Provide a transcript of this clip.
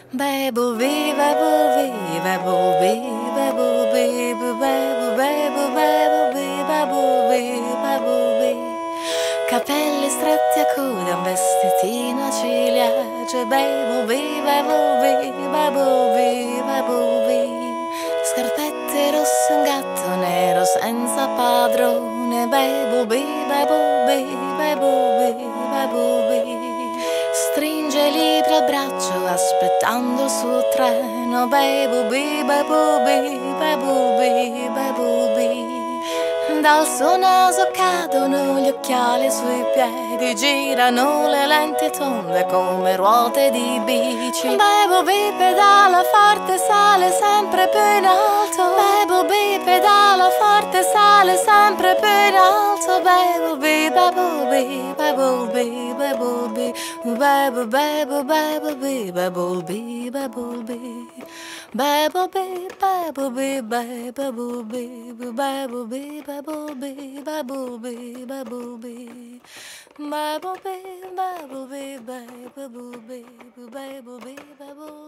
Bumblebee, bumblebee, bumblebee, bumblebee, bumblebee, bumblebee, bumblebee, bumblebee. Capelli stretti a coda, un vestitino a ciliegie. Bumblebee, bumblebee, bumblebee, bumblebee. Scarpette rosse, un gatto nero senza padrone. Bumblebee, bumblebee, bumblebee, bumblebee. Stringe i libri al braccio aspettando il suo treno. Bumblebee, bumblebee, bumblebee, bumblebee. Dal suo naso cadono gli occhiali sui piedi, girano le lenti tonde come ruote di bici. Bumblebee pedala forte, sale sempre più in alto. Bumblebee pedala forte, sale sempre più in alto. Bumblebee, bumblebee, bumblebee, bumblebee, bumblebee, bumblebee, bumblebee, bumblebee. Bumblebee, bumblebee, bumblebee, bumblebee, bumblebee, bumblebee, bumblebee. Bumblebee, bumblebee, bumblebee, bumblebee, bumblebee.